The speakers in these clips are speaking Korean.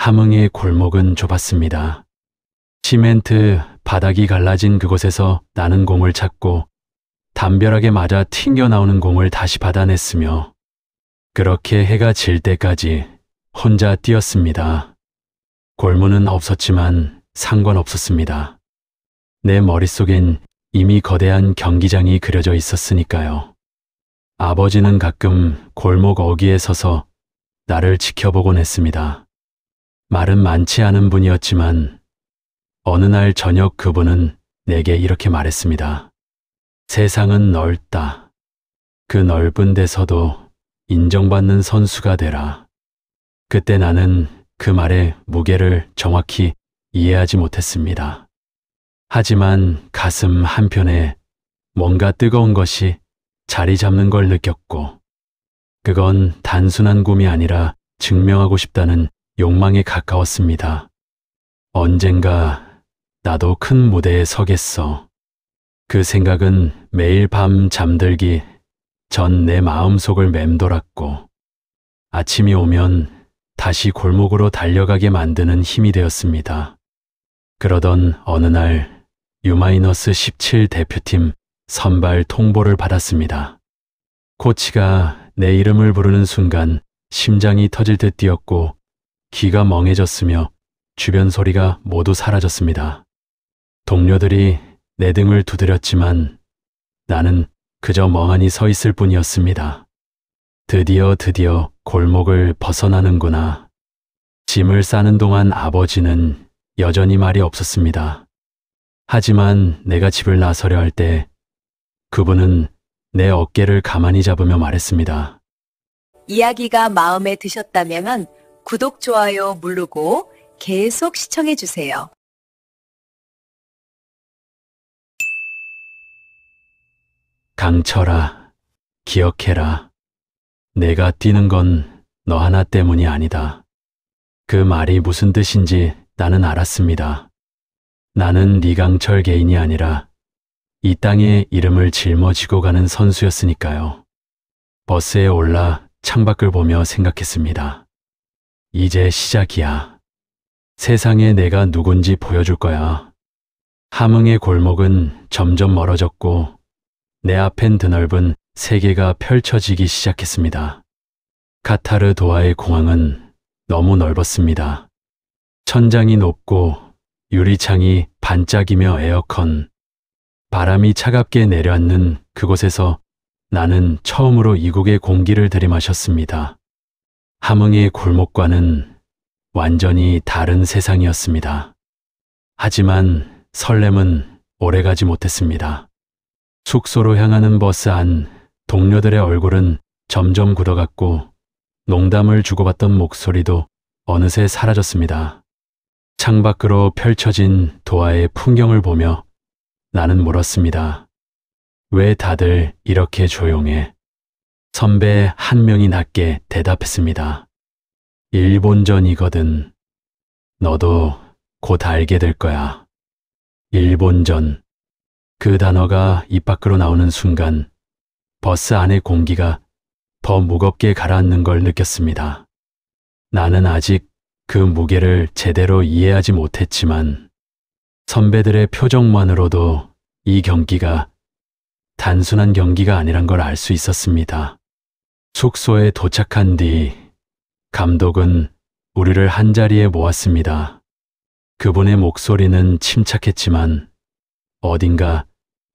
함흥의 골목은 좁았습니다. 시멘트 바닥이 갈라진 그곳에서 나는 공을 찾고 담벼락에 맞아 튕겨나오는 공을 다시 받아냈으며 그렇게 해가 질 때까지 혼자 뛰었습니다. 골문은 없었지만 상관없었습니다. 내 머릿속엔 이미 거대한 경기장이 그려져 있었으니까요. 아버지는 가끔 골목 어귀에 서서 나를 지켜보곤 했습니다. 말은 많지 않은 분이었지만 어느 날 저녁 그분은 내게 이렇게 말했습니다. 세상은 넓다. 그 넓은 데서도 인정받는 선수가 되라. 그때 나는 그 말의 무게를 정확히 이해하지 못했습니다. 하지만 가슴 한편에 뭔가 뜨거운 것이 자리 잡는 걸 느꼈고 그건 단순한 꿈이 아니라 증명하고 싶다는 욕망에 가까웠습니다. 언젠가 나도 큰 무대에 서겠어. 그 생각은 매일 밤 잠들기 전 내 마음속을 맴돌았고 아침이 오면 다시 골목으로 달려가게 만드는 힘이 되었습니다. 그러던 어느 날 U-17 대표팀 선발 통보를 받았습니다. 코치가 내 이름을 부르는 순간 심장이 터질 듯 뛰었고 귀가 멍해졌으며 주변 소리가 모두 사라졌습니다. 동료들이 내 등을 두드렸지만 나는 그저 멍하니 서 있을 뿐이었습니다. 드디어 골목을 벗어나는구나. 짐을 싸는 동안 아버지는 여전히 말이 없었습니다. 하지만 내가 집을 나서려 할 때 그분은 내 어깨를 가만히 잡으며 말했습니다. 이야기가 마음에 드셨다면 구독, 좋아요 누르고 계속 시청해 주세요. 강철아, 기억해라. 내가 뛰는 건 너 하나 때문이 아니다. 그 말이 무슨 뜻인지 나는 알았습니다. 나는 리강철 개인이 아니라 이 땅에 이름을 짊어지고 가는 선수였으니까요. 버스에 올라 창밖을 보며 생각했습니다. 이제 시작이야. 세상에 내가 누군지 보여줄 거야. 함흥의 골목은 점점 멀어졌고 내 앞엔 드넓은 세계가 펼쳐지기 시작했습니다. 카타르 도하의 공항은 너무 넓었습니다. 천장이 높고 유리창이 반짝이며 에어컨, 바람이 차갑게 내려앉는 그곳에서 나는 처음으로 이국의 공기를 들이마셨습니다. 함흥의 골목과는 완전히 다른 세상이었습니다. 하지만 설렘은 오래가지 못했습니다. 숙소로 향하는 버스 안 동료들의 얼굴은 점점 굳어갔고 농담을 주고받던 목소리도 어느새 사라졌습니다. 창밖으로 펼쳐진 도하의 풍경을 보며 나는 물었습니다. 왜 다들 이렇게 조용해? 선배 한 명이 낮게 대답했습니다. 일본전이거든. 너도 곧 알게 될 거야. 일본전. 그 단어가 입 밖으로 나오는 순간 버스 안의 공기가 더 무겁게 가라앉는 걸 느꼈습니다. 나는 아직 그 무게를 제대로 이해하지 못했지만 선배들의 표정만으로도 이 경기가 단순한 경기가 아니란 걸 알 수 있었습니다. 숙소에 도착한 뒤 감독은 우리를 한자리에 모았습니다. 그분의 목소리는 침착했지만 어딘가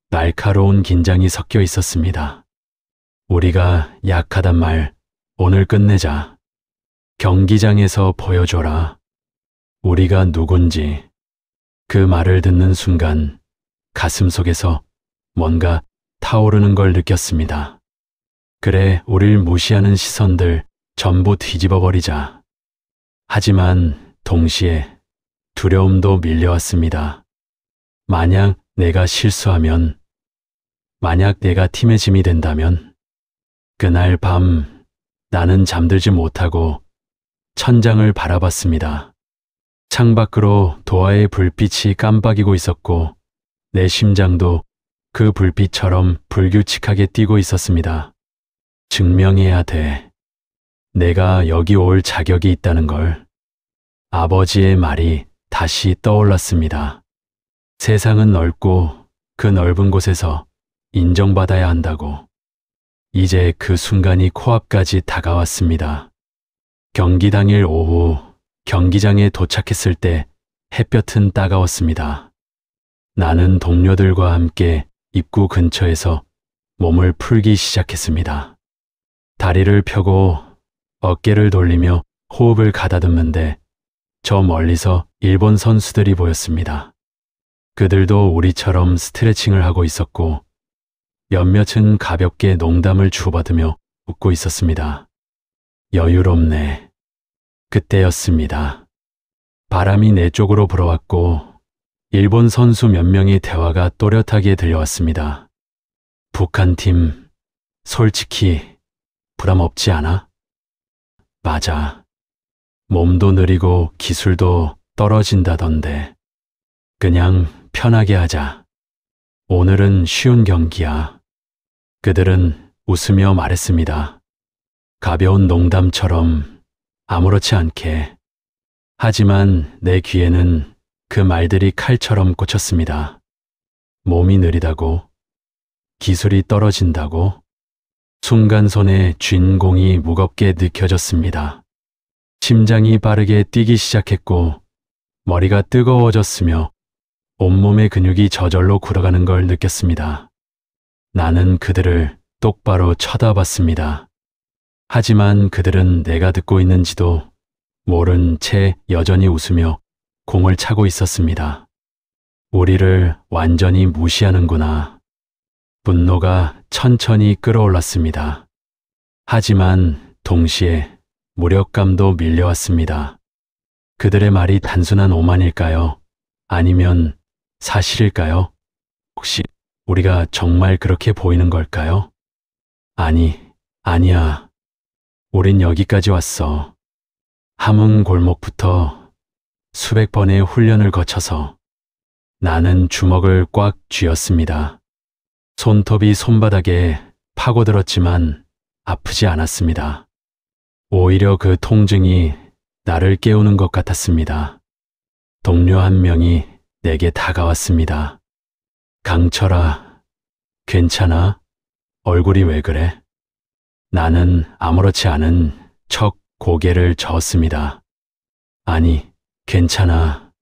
날카로운 긴장이 섞여 있었습니다. 우리가 약하단 말 오늘 끝내자. 경기장에서 보여줘라. 우리가 누군지. 그 말을 듣는 순간 가슴 속에서 뭔가 타오르는 걸 느꼈습니다. 그래, 우릴 무시하는 시선들 전부 뒤집어 버리자. 하지만 동시에 두려움도 밀려왔습니다. 만약 내가 실수하면, 만약 내가 팀의 짐이 된다면, 그날 밤 나는 잠들지 못하고 천장을 바라봤습니다. 창밖으로 도하의 불빛이 깜빡이고 있었고 내 심장도 그 불빛처럼 불규칙하게 뛰고 있었습니다. 증명해야 돼. 내가 여기 올 자격이 있다는 걸. 아버지의 말이 다시 떠올랐습니다. 세상은 넓고 그 넓은 곳에서 인정받아야 한다고. 이제 그 순간이 코앞까지 다가왔습니다. 경기 당일 오후 경기장에 도착했을 때 햇볕은 따가웠습니다. 나는 동료들과 함께 입구 근처에서 몸을 풀기 시작했습니다. 다리를 펴고 어깨를 돌리며 호흡을 가다듬는데 저 멀리서 일본 선수들이 보였습니다. 그들도 우리처럼 스트레칭을 하고 있었고 몇몇은 가볍게 농담을 주고받으며 웃고 있었습니다. 여유롭네. 그때였습니다. 바람이 내 쪽으로 불어왔고 일본 선수 몇 명의 대화가 또렷하게 들려왔습니다. 북한팀, 솔직히 부담 없지 않아? 맞아. 몸도 느리고 기술도 떨어진다던데. 그냥 편하게 하자. 오늘은 쉬운 경기야. 그들은 웃으며 말했습니다. 가벼운 농담처럼 아무렇지 않게. 하지만 내 귀에는 그 말들이 칼처럼 꽂혔습니다. 몸이 느리다고, 기술이 떨어진다고. 순간 손에 쥔 공이 무겁게 느껴졌습니다. 심장이 빠르게 뛰기 시작했고 머리가 뜨거워졌으며 온몸의 근육이 저절로 굳어가는 걸 느꼈습니다. 나는 그들을 똑바로 쳐다봤습니다. 하지만 그들은 내가 듣고 있는지도 모른 채 여전히 웃으며 공을 차고 있었습니다. 우리를 완전히 무시하는구나. 분노가 천천히 끌어올랐습니다. 하지만 동시에 무력감도 밀려왔습니다. 그들의 말이 단순한 오만일까요? 아니면 사실일까요? 혹시 우리가 정말 그렇게 보이는 걸까요? 아니야. 우린 여기까지 왔어. 함흥 골목부터 수백 번의 훈련을 거쳐서. 나는 주먹을 꽉 쥐었습니다. 손톱이 손바닥에 파고들었지만 아프지 않았습니다. 오히려 그 통증이 나를 깨우는 것 같았습니다. 동료 한 명이 내게 다가왔습니다. 강철아, 괜찮아? 얼굴이 왜 그래? 나는 아무렇지 않은 척 고개를 저었습니다. 아니, 괜찮아.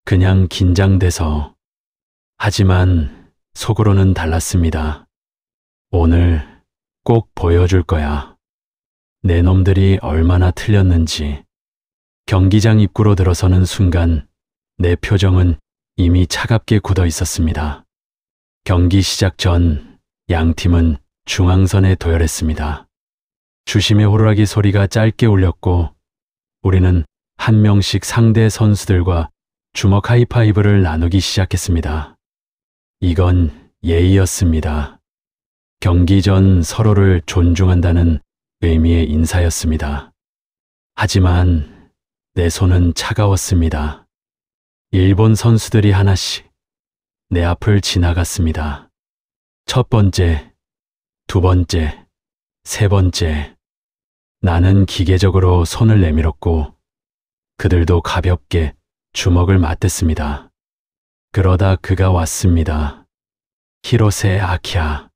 그냥 긴장돼서. 하지만 속으로는 달랐습니다. 오늘 꼭 보여줄 거야. 내 놈들이 얼마나 틀렸는지. 경기장 입구로 들어서는 순간 내 표정은 이미 차갑게 굳어 있었습니다. 경기 시작 전 양팀은 중앙선에 도열했습니다. 주심의 호루라기 소리가 짧게 울렸고 우리는 한 명씩 상대 선수들과 주먹 하이파이브를 나누기 시작했습니다. 이건 예의였습니다. 경기 전 서로를 존중한다는 의미의 인사였습니다. 하지만 내 손은 차가웠습니다. 일본 선수들이 하나씩 내 앞을 지나갔습니다. 첫 번째, 두 번째, 세 번째. 나는 기계적으로 손을 내밀었고 그들도 가볍게 주먹을 맞댔습니다. 그러다 그가 왔습니다. 히로세 아키야.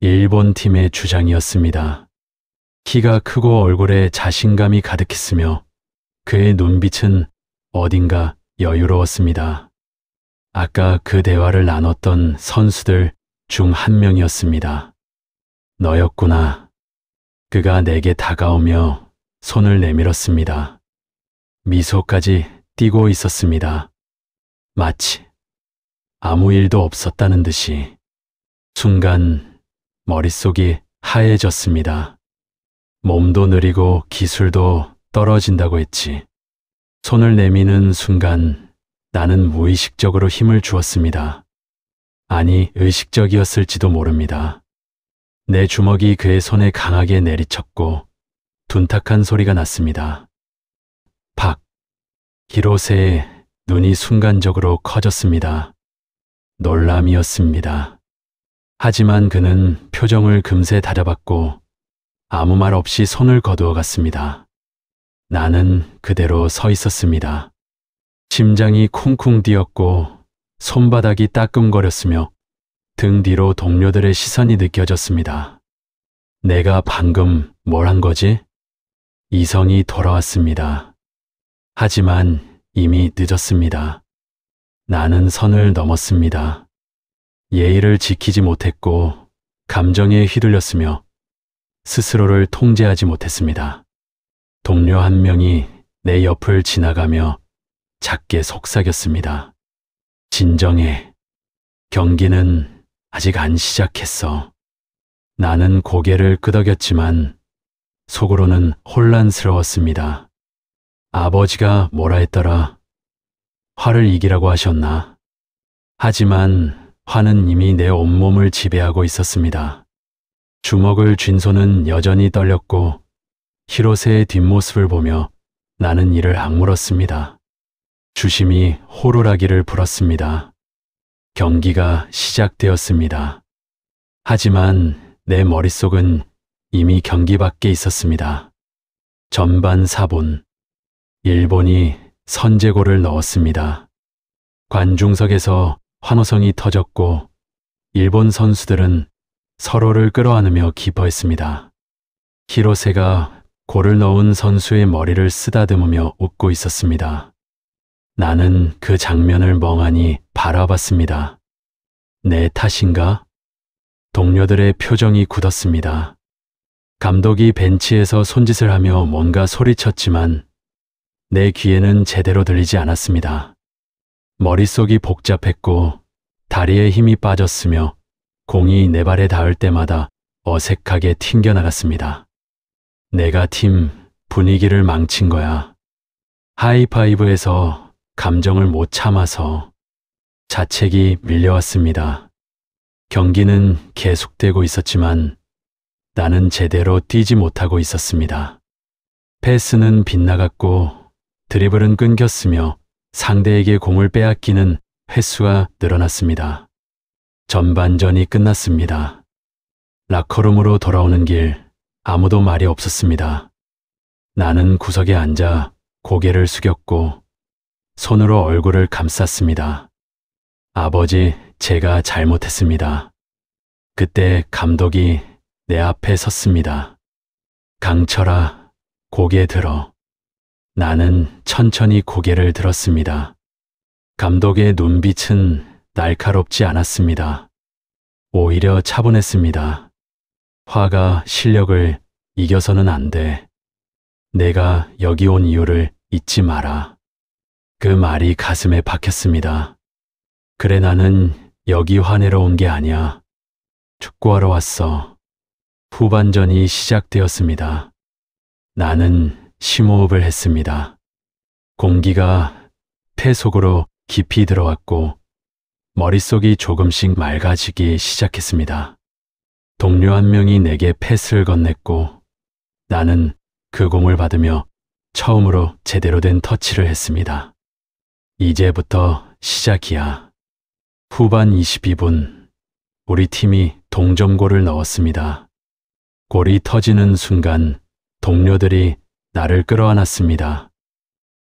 일본 팀의 주장이었습니다. 키가 크고 얼굴에 자신감이 가득했으며 그의 눈빛은 어딘가 여유로웠습니다. 아까 그 대화를 나눴던 선수들 중 한 명이었습니다. 너였구나. 그가 내게 다가오며 손을 내밀었습니다. 미소까지 띄고 있었습니다. 마치 아무 일도 없었다는 듯이. 순간 머릿속이 하얘졌습니다. 몸도 느리고 기술도 떨어진다고 했지. 손을 내미는 순간 나는 무의식적으로 힘을 주었습니다. 아니, 의식적이었을지도 모릅니다. 내 주먹이 그의 손에 강하게 내리쳤고 둔탁한 소리가 났습니다. 박! 히로세의 눈이 순간적으로 커졌습니다. 놀람이었습니다. 하지만 그는 표정을 금세 다잡았고 아무 말 없이 손을 거두어 갔습니다. 나는 그대로 서 있었습니다. 심장이 쿵쿵 뛰었고 손바닥이 따끔거렸으며 등 뒤로 동료들의 시선이 느껴졌습니다. 내가 방금 뭘 한 거지? 이성이 돌아왔습니다. 하지만 이미 늦었습니다. 나는 선을 넘었습니다. 예의를 지키지 못했고 감정에 휘둘렸으며 스스로를 통제하지 못했습니다. 동료 한 명이 내 옆을 지나가며 작게 속삭였습니다. 진정해. 경기는 아직 안 시작했어. 나는 고개를 끄덕였지만 속으로는 혼란스러웠습니다. 아버지가 뭐라 했더라? 화를 이기라고 하셨나? 하지만 화는 이미 내 온몸을 지배하고 있었습니다. 주먹을 쥔 손은 여전히 떨렸고 히로세의 뒷모습을 보며 나는 이를 악물었습니다. 주심이 호루라기를 불었습니다. 경기가 시작되었습니다. 하지만 내 머릿속은 이미 경기 밖에 있었습니다. 전반 4분, 일본이 선제골을 넣었습니다. 관중석에서 환호성이 터졌고 일본 선수들은 서로를 끌어안으며 기뻐했습니다. 히로세가 골을 넣은 선수의 머리를 쓰다듬으며 웃고 있었습니다. 나는 그 장면을 멍하니 바라봤습니다. 내 탓인가? 동료들의 표정이 굳었습니다. 감독이 벤치에서 손짓을 하며 뭔가 소리쳤지만 내 귀에는 제대로 들리지 않았습니다. 머릿속이 복잡했고 다리에 힘이 빠졌으며 공이 내 발에 닿을 때마다 어색하게 튕겨나갔습니다. 내가 팀 분위기를 망친 거야. 하이파이브에서 감정을 못 참아서 자책이 밀려왔습니다. 경기는 계속되고 있었지만 나는 제대로 뛰지 못하고 있었습니다. 패스는 빗나갔고 드리블은 끊겼으며 상대에게 공을 빼앗기는 횟수가 늘어났습니다. 전반전이 끝났습니다. 라커룸으로 돌아오는 길 아무도 말이 없었습니다. 나는 구석에 앉아 고개를 숙였고 손으로 얼굴을 감쌌습니다. 아버지, 제가 잘못했습니다. 그때 감독이 내 앞에 섰습니다. 강철아, 고개 들어. 나는 천천히 고개를 들었습니다. 감독의 눈빛은 날카롭지 않았습니다. 오히려 차분했습니다. 화가 실력을 이겨서는 안 돼. 내가 여기 온 이유를 잊지 마라. 그 말이 가슴에 박혔습니다. 그래, 나는 여기 화내러 온 게 아니야. 축구하러 왔어. 후반전이 시작되었습니다. 나는 심호흡을 했습니다. 공기가 폐 속으로 깊이 들어왔고 머릿속이 조금씩 맑아지기 시작했습니다. 동료 한 명이 내게 패스를 건넸고 나는 그 공을 받으며 처음으로 제대로 된 터치를 했습니다. 이제부터 시작이야. 후반 22분, 우리 팀이 동점골을 넣었습니다. 골이 터지는 순간 동료들이 나를 끌어안았습니다.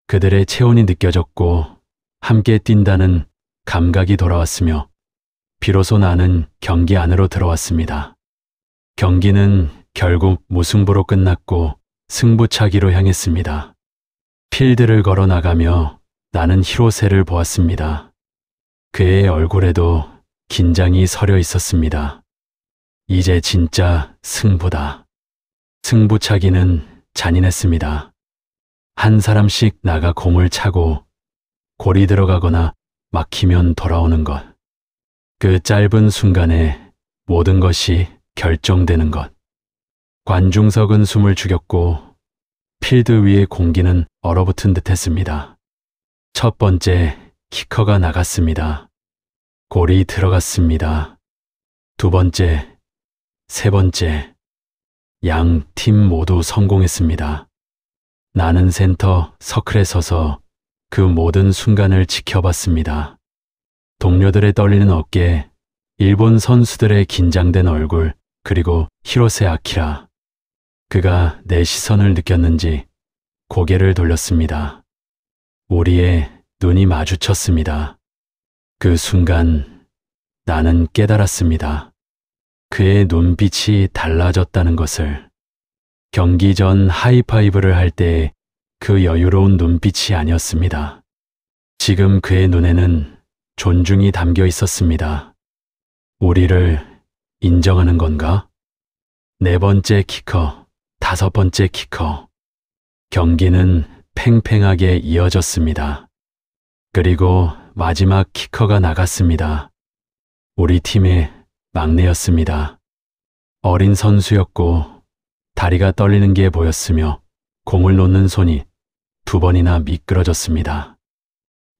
그들의 체온이 느껴졌고 함께 뛴다는 감각이 돌아왔으며 비로소 나는 경기 안으로 들어왔습니다. 경기는 결국 무승부로 끝났고 승부차기로 향했습니다. 필드를 걸어 나가며 나는 히로세를 보았습니다. 그의 얼굴에도 긴장이 서려 있었습니다. 이제 진짜 승부다. 승부차기는 잔인했습니다. 한 사람씩 나가 공을 차고 골이 들어가거나 막히면 돌아오는 것. 그 짧은 순간에 모든 것이 결정되는 것. 관중석은 숨을 죽였고 필드 위의 공기는 얼어붙은 듯 했습니다. 첫 번째 키커가 나갔습니다. 골이 들어갔습니다. 두 번째, 세 번째, 양 팀 모두 성공했습니다. 나는 센터 서클에 서서 그 모든 순간을 지켜봤습니다. 동료들의 떨리는 어깨, 일본 선수들의 긴장된 얼굴, 그리고 히로세 아키라. 그가 내 시선을 느꼈는지 고개를 돌렸습니다. 우리의 눈이 마주쳤습니다. 그 순간 나는 깨달았습니다. 그의 눈빛이 달라졌다는 것을. 경기 전 하이파이브를 할 때 그 여유로운 눈빛이 아니었습니다. 지금 그의 눈에는 존중이 담겨 있었습니다. 우리를 인정하는 건가? 4번째 키커, 5번째 키커. 경기는 팽팽하게 이어졌습니다. 그리고 마지막 키커가 나갔습니다. 우리 팀의 막내였습니다. 어린 선수였고 다리가 떨리는 게 보였으며 공을 놓는 손이 2번이나 미끄러졌습니다.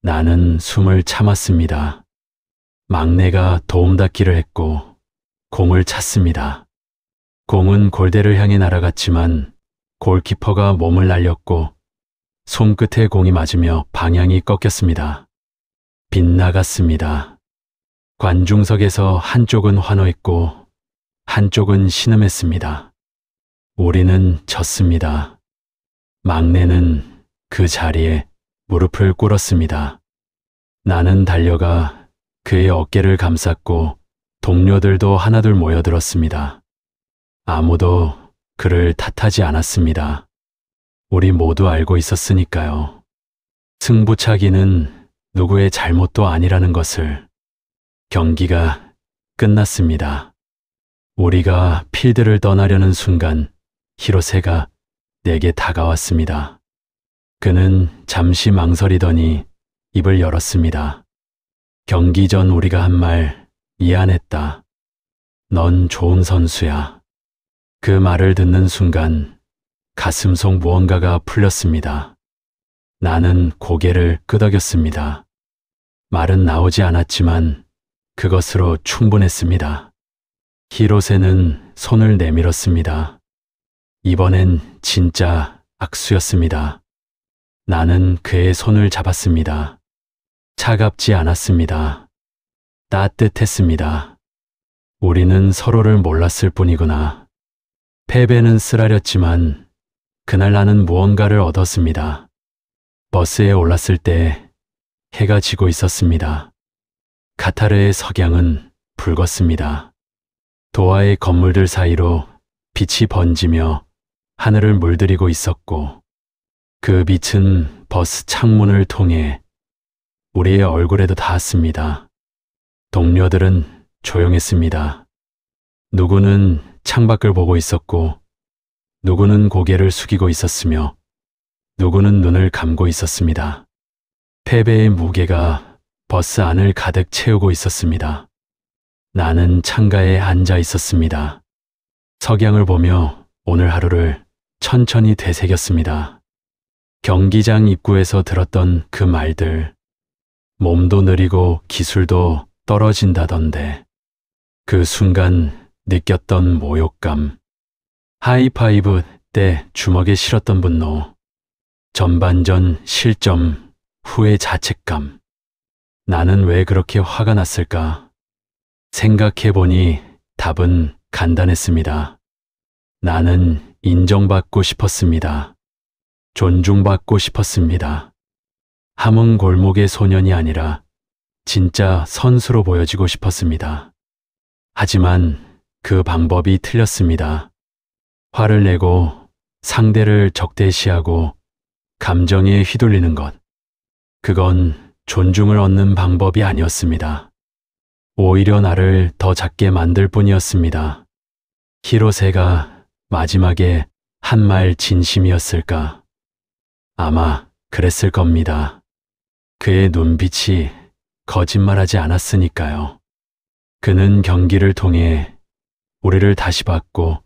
나는 숨을 참았습니다. 막내가 도움닫기를 했고 공을 찼습니다. 공은 골대를 향해 날아갔지만 골키퍼가 몸을 날렸고 손끝에 공이 맞으며 방향이 꺾였습니다. 빗나갔습니다. 관중석에서 한쪽은 환호했고 한쪽은 신음했습니다. 우리는 졌습니다. 막내는 그 자리에 무릎을 꿇었습니다. 나는 달려가 그의 어깨를 감쌌고 동료들도 하나둘 모여들었습니다. 아무도 그를 탓하지 않았습니다. 우리 모두 알고 있었으니까요. 승부차기는 누구의 잘못도 아니라는 것을. 경기가 끝났습니다. 우리가 필드를 떠나려는 순간 히로세가 내게 다가왔습니다. 그는 잠시 망설이더니 입을 열었습니다. 경기 전 우리가 한 말, 미안했다. 넌 좋은 선수야. 그 말을 듣는 순간 가슴 속 무언가가 풀렸습니다. 나는 고개를 끄덕였습니다. 말은 나오지 않았지만 그것으로 충분했습니다. 히로세는 손을 내밀었습니다. 이번엔 진짜 악수였습니다. 나는 그의 손을 잡았습니다. 차갑지 않았습니다. 따뜻했습니다. 우리는 서로를 몰랐을 뿐이구나. 패배는 쓰라렸지만 그날 나는 무언가를 얻었습니다. 버스에 올랐을 때 해가 지고 있었습니다. 카타르의 석양은 붉었습니다. 도하의 건물들 사이로 빛이 번지며 하늘을 물들이고 있었고 그 빛은 버스 창문을 통해 우리의 얼굴에도 닿았습니다. 동료들은 조용했습니다. 누구는 창밖을 보고 있었고 누구는 고개를 숙이고 있었으며 누구는 눈을 감고 있었습니다. 패배의 무게가 버스 안을 가득 채우고 있었습니다. 나는 창가에 앉아 있었습니다. 석양을 보며 오늘 하루를 천천히 되새겼습니다. 경기장 입구에서 들었던 그 말들, 몸도 느리고 기술도 떨어진다던데, 그 순간 느꼈던 모욕감, 하이파이브 때 주먹에 실었던 분노, 전반전 실점 후의 자책감. 나는 왜 그렇게 화가 났을까? 생각해보니 답은 간단했습니다. 나는 인정받고 싶었습니다. 존중받고 싶었습니다. 함흥 골목의 소년이 아니라 진짜 선수로 보여지고 싶었습니다. 하지만 그 방법이 틀렸습니다. 화를 내고 상대를 적대시하고 감정에 휘둘리는 것. 그건 존중을 얻는 방법이 아니었습니다. 오히려 나를 더 작게 만들 뿐이었습니다. 히로세가 마지막에 한 말 진심이었을까? 아마 그랬을 겁니다. 그의 눈빛이 거짓말하지 않았으니까요. 그는 경기를 통해 우리를 다시 봤고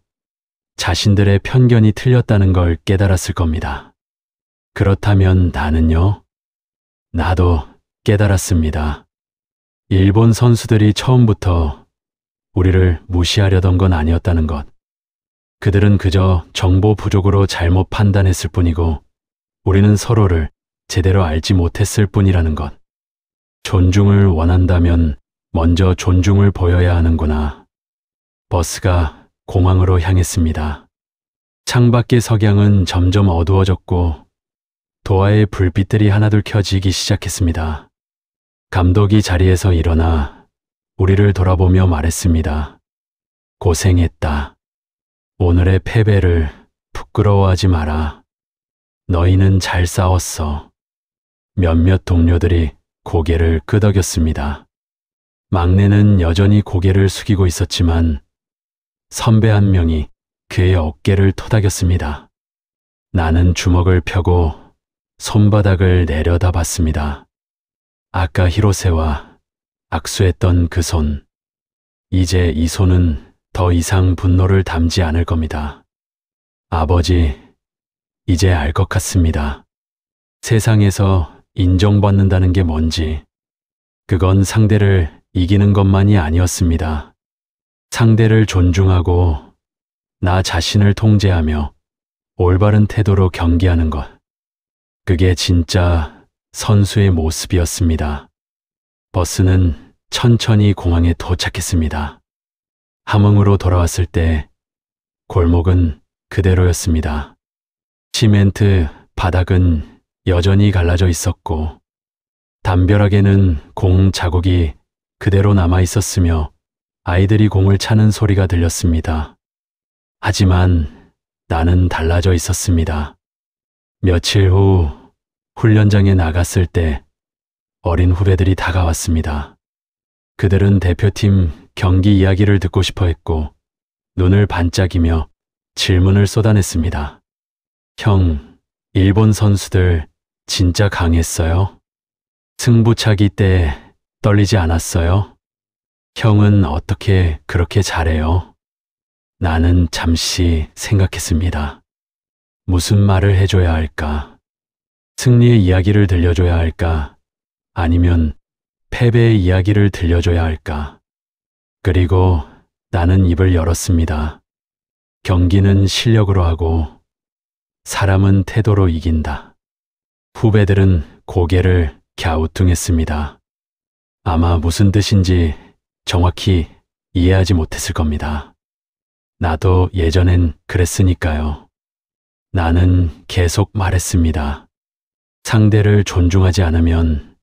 자신들의 편견이 틀렸다는 걸 깨달았을 겁니다. 그렇다면 나는요? 나도 깨달았습니다. 일본 선수들이 처음부터 우리를 무시하려던 건 아니었다는 것. 그들은 그저 정보 부족으로 잘못 판단했을 뿐이고 우리는 서로를 제대로 알지 못했을 뿐이라는 것. 존중을 원한다면 먼저 존중을 보여야 하는구나. 버스가 공항으로 향했습니다. 창밖의 석양은 점점 어두워졌고 도화의 불빛들이 하나둘 켜지기 시작했습니다. 감독이 자리에서 일어나 우리를 돌아보며 말했습니다. 고생했다. 오늘의 패배를 부끄러워하지 마라. 너희는 잘 싸웠어. 몇몇 동료들이 고개를 끄덕였습니다. 막내는 여전히 고개를 숙이고 있었지만 선배 한 명이 그의 어깨를 토닥였습니다. 나는 주먹을 펴고 손바닥을 내려다봤습니다. 아까 히로세와 악수했던 그 손. 이제 이 손은 더 이상 분노를 담지 않을 겁니다. 아버지, 이제 알 것 같습니다. 세상에서 인정받는다는 게 뭔지. 그건 상대를 이기는 것만이 아니었습니다. 상대를 존중하고 나 자신을 통제하며 올바른 태도로 경기하는 것. 그게 진짜 선수의 모습이었습니다. 버스는 천천히 공항에 도착했습니다. 함흥으로 돌아왔을 때 골목은 그대로였습니다. 시멘트 바닥은 여전히 갈라져 있었고 담벼락에는 공 자국이 그대로 남아 있었으며 아이들이 공을 차는 소리가 들렸습니다. 하지만 나는 달라져 있었습니다. 며칠 후 훈련장에 나갔을 때 어린 후배들이 다가왔습니다. 그들은 대표팀 경기 이야기를 듣고 싶어 했고 눈을 반짝이며 질문을 쏟아냈습니다. 형, 일본 선수들 진짜 강했어요? 승부차기 때 떨리지 않았어요? 형은 어떻게 그렇게 잘해요? 나는 잠시 생각했습니다. 무슨 말을 해줘야 할까? 승리의 이야기를 들려줘야 할까? 아니면 패배의 이야기를 들려줘야 할까? 그리고 나는 입을 열었습니다. 경기는 실력으로 하고 사람은 태도로 이긴다. 후배들은 고개를 갸우뚱했습니다. 아마 무슨 뜻인지 정확히 이해하지 못했을 겁니다. 나도 예전엔 그랬으니까요. 나는 계속 말했습니다. 상대를 존중하지 않으면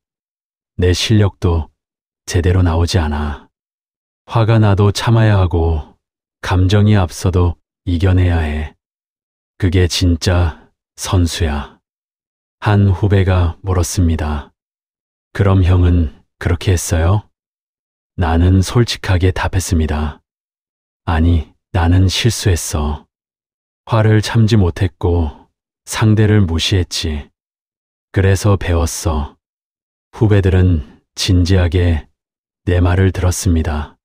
내 실력도 제대로 나오지 않아. 화가 나도 참아야 하고 감정이 앞서도 이겨내야 해. 그게 진짜 선수야. 한 후배가 물었습니다. 그럼 형은 그렇게 했어요? 나는 솔직하게 답했습니다. 아니, 나는 실수했어. 화를 참지 못했고 상대를 무시했지. 그래서 배웠어. 후배들은 진지하게 내 말을 들었습니다.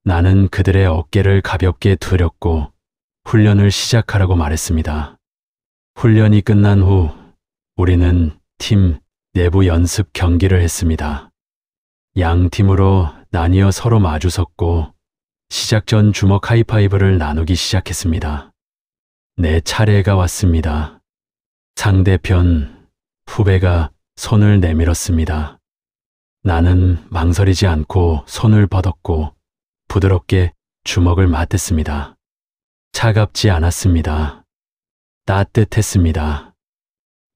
나는 그들의 어깨를 가볍게 두렸고 훈련을 시작하라고 말했습니다. 훈련이 끝난 후 우리는 팀 내부 연습 경기를 했습니다. 양 팀으로 나뉘어 서로 마주섰고 시작 전 주먹 하이파이브를 나누기 시작했습니다. 내 차례가 왔습니다. 상대편 후배가 손을 내밀었습니다. 나는 망설이지 않고 손을 뻗었고 부드럽게 주먹을 맞댔습니다. 차갑지 않았습니다. 따뜻했습니다.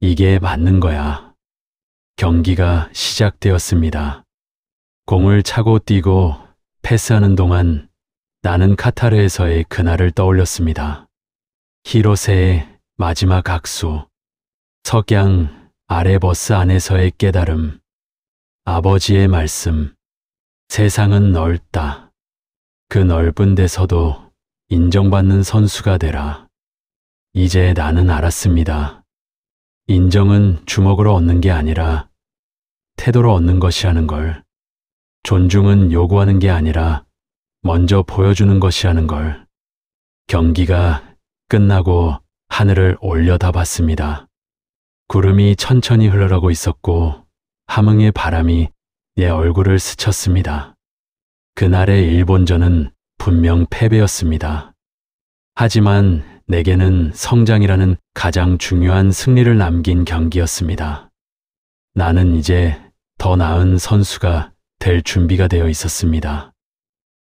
이게 맞는 거야. 경기가 시작되었습니다. 공을 차고 뛰고 패스하는 동안 나는 카타르에서의 그날을 떠올렸습니다. 히로세의 마지막 악수, 석양 아래 버스 안에서의 깨달음, 아버지의 말씀, 세상은 넓다. 그 넓은 데서도 인정받는 선수가 되라. 이제 나는 알았습니다. 인정은 주먹으로 얻는 게 아니라 태도로 얻는 것이라는 걸. 존중은 요구하는 게 아니라 먼저 보여주는 것이라는 걸. 경기가 끝나고 하늘을 올려다봤습니다. 구름이 천천히 흘러가고 있었고 함흥의 바람이 내 얼굴을 스쳤습니다. 그날의 일본전은 분명 패배였습니다. 하지만 내게는 성장이라는 가장 중요한 승리를 남긴 경기였습니다. 나는 이제 더 나은 선수가 될 준비가 되어 있었습니다.